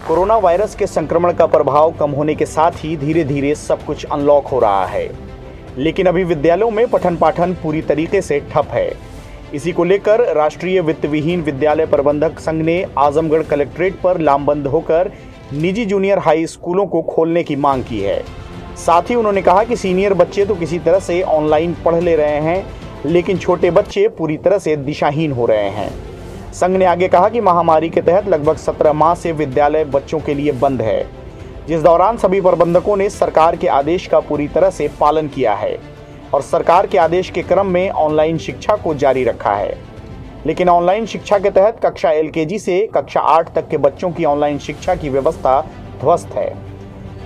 Corona virus के संक्रमण का प्रभाव कम होने के साथ ही धीरे धीरे सब कुछ अनलॉक हो रहा है, लेकिन अभी विद्यालयों में पठन पाठन पूरी तरीके से ठप है। इसी को लेकर राष्ट्रीय वित्त विहीन विद्यालय प्रबंधक संघ ने आजमगढ़ कलेक्ट्रेट पर लामबंद होकर निजी जूनियर हाई स्कूलों को खोलने की मांग की है। साथ ही उन्होंने कहा कि सीनियर बच्चे तो किसी तरह से ऑनलाइन पढ़ ले रहे हैं, लेकिन छोटे बच्चे पूरी तरह से दिशाहीन हो रहे हैं। संघ ने आगे कहा कि महामारी के तहत लगभग 17 माह से विद्यालय बच्चों के लिए बंद है, जिस दौरान सभी प्रबंधकों ने सरकार के आदेश का पूरी तरह से पालन किया है और सरकार के आदेश के क्रम में ऑनलाइन शिक्षा को जारी रखा है। लेकिन ऑनलाइन शिक्षा के तहत कक्षा LKG से कक्षा 8 तक के बच्चों की ऑनलाइन शिक्षा की व्यवस्था ध्वस्त है।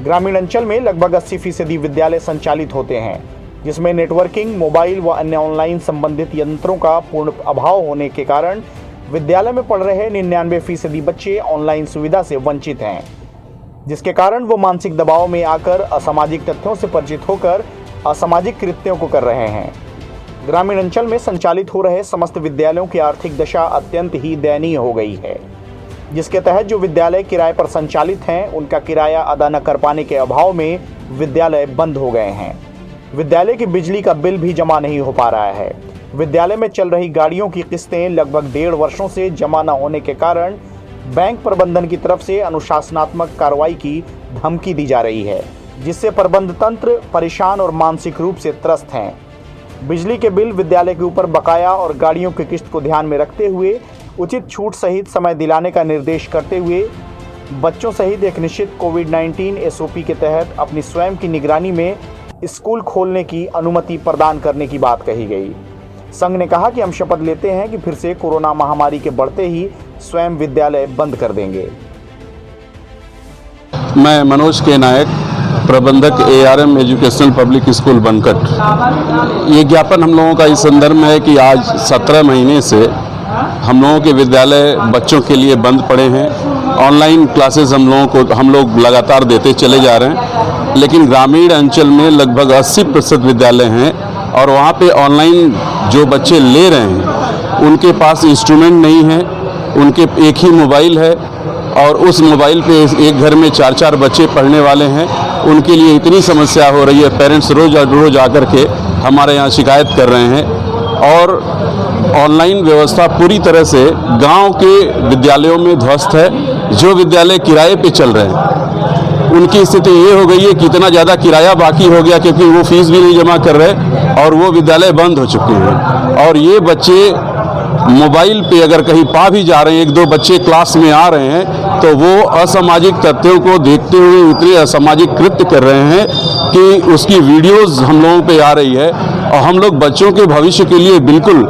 ग्रामीण अंचल में लगभग 80% विद्यालय संचालित होते हैं, जिसमें नेटवर्किंग, मोबाइल व अन्य ऑनलाइन संबंधित यंत्रों का पूर्ण अभाव होने के कारण विद्यालय में पढ़ रहे 99% बच्चे ऑनलाइन सुविधा से वंचित हैं, जिसके कारण वो मानसिक दबाव में आकर असामाजिक तथ्यों से परिचित होकर असामाजिक कृत्यों को कर रहे हैं। ग्रामीण अंचल में संचालित हो रहे समस्त विद्यालयों की आर्थिक दशा अत्यंत ही दयनीय हो गई है, जिसके तहत जो विद्यालय किराए पर संचालित हैं, उनका किराया अदा न कर पाने के अभाव में विद्यालय बंद हो गए हैं। विद्यालय की बिजली का बिल भी जमा नहीं हो पा रहा है। विद्यालय में चल रही गाड़ियों की किस्तें लगभग 1.5 वर्षों से जमा न होने के कारण बैंक प्रबंधन की तरफ से अनुशासनात्मक कार्रवाई की धमकी दी जा रही है, जिससे प्रबंध तंत्र परेशान और मानसिक रूप से त्रस्त हैं। बिजली के बिल, विद्यालय के ऊपर बकाया और गाड़ियों की किस्त को ध्यान में रखते हुए उचित छूट सहित समय दिलाने का निर्देश करते हुए बच्चों सहित एक निश्चित कोविड-19 SOP के तहत अपनी स्वयं की निगरानी में स्कूल खोलने की अनुमति प्रदान करने की बात कही गई। संघ ने कहा कि हम शपथ लेते हैं कि फिर से कोरोना महामारी के बढ़ते ही स्वयं विद्यालय बंद कर देंगे। मैं मनोज के नायक, प्रबंधक ARM एजुकेशनल पब्लिक स्कूल बनकट। ये ज्ञापन हम लोगों का इस संदर्भ में है कि आज 17 महीने से हम लोगों के विद्यालय बच्चों के लिए बंद पड़े हैं। ऑनलाइन क्लासेस हम लोग लगातार देते चले जा रहे हैं, लेकिन ग्रामीण अंचल में लगभग 80% विद्यालय हैं और वहाँ पे ऑनलाइन जो बच्चे ले रहे हैं उनके पास इंस्ट्रूमेंट नहीं है, उनके एक ही मोबाइल है और उस मोबाइल पे एक घर में 4-4 बच्चे पढ़ने वाले हैं। उनके लिए इतनी समस्या हो रही है, पेरेंट्स रोज़ आकर के हमारे यहाँ शिकायत कर रहे हैं और ऑनलाइन व्यवस्था पूरी तरह से गांव के विद्यालयों में ध्वस्त है। जो विद्यालय किराए पे चल रहे हैं उनकी स्थिति ये हो गई है कि इतना ज़्यादा किराया बाकी हो गया क्योंकि वो फीस भी नहीं जमा कर रहे और वो विद्यालय बंद हो चुके हैं। और ये बच्चे मोबाइल पे अगर कहीं पा भी जा रहे हैं, 1-2 बच्चे क्लास में आ रहे हैं, तो वो असामाजिक तथ्यों को देखते हुए इतने असामाजिक कृत्य कर रहे हैं कि उसकी वीडियोस हम लोगों पे आ रही है और हम लोग बच्चों के भविष्य के लिए बिल्कुल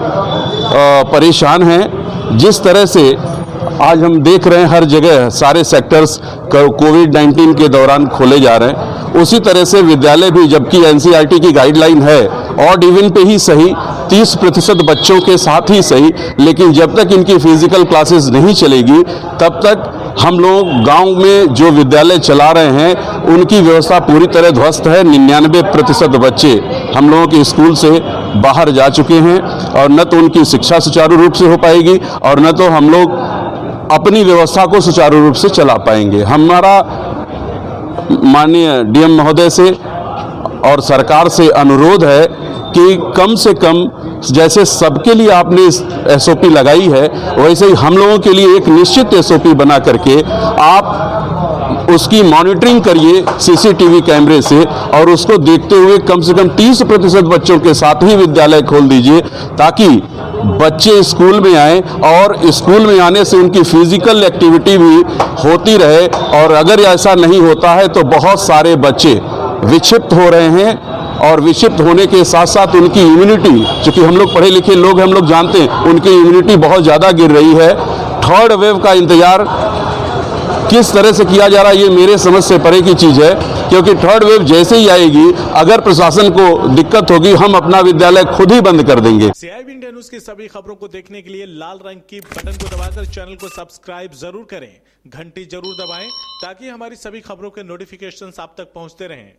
परेशान हैं। जिस तरह से आज हम देख रहे हैं हर जगह सारे सेक्टर्स कोविड-19 के दौरान खोले जा रहे हैं, उसी तरह से विद्यालय भी, जबकि NCERT की गाइडलाइन है ऑड इवन पे ही सही 30% बच्चों के साथ ही सही, लेकिन जब तक इनकी फिजिकल क्लासेस नहीं चलेगी तब तक हम लोग गांव में जो विद्यालय चला रहे हैं उनकी व्यवस्था पूरी तरह ध्वस्त है। 99% बच्चे हम लोगों के स्कूल से बाहर जा चुके हैं और न तो उनकी शिक्षा सुचारू रूप से हो पाएगी और न तो हम लोग अपनी व्यवस्था को सुचारू रूप से चला पाएंगे। हमारा माननीय DM महोदय से और सरकार से अनुरोध है कि कम से कम जैसे सबके लिए आपने SOP लगाई है, वैसे ही हम लोगों के लिए एक निश्चित SOP बना करके आप उसकी मॉनिटरिंग करिए CCTV कैमरे से और उसको देखते हुए कम से कम 30% बच्चों के साथ ही विद्यालय खोल दीजिए, ताकि बच्चे स्कूल में आए और स्कूल में आने से उनकी फिजिकल एक्टिविटी भी होती रहे। और अगर ऐसा नहीं होता है तो बहुत सारे बच्चे विक्षिप्त हो रहे हैं और विक्षिप्त होने के साथ साथ उनकी इम्यूनिटी, चूँकि हम लोग पढ़े लिखे लोग हैं, हम लोग जानते हैं उनकी इम्यूनिटी बहुत ज़्यादा गिर रही है। थर्ड वेव का इंतजार किस तरह से किया जा रहा है ये मेरे समझ से परे की चीज़ है, क्योंकि थर्ड वेव जैसे ही आएगी, अगर प्रशासन को दिक्कत होगी, हम अपना विद्यालय खुद ही बंद कर देंगे। CIB इंडिया न्यूज की सभी खबरों को देखने के लिए लाल रंग की बटन को दबाकर चैनल को सब्सक्राइब जरूर करें, घंटी जरूर दबाएं ताकि हमारी सभी खबरों के नोटिफिकेशंस आप तक पहुंचते रहें।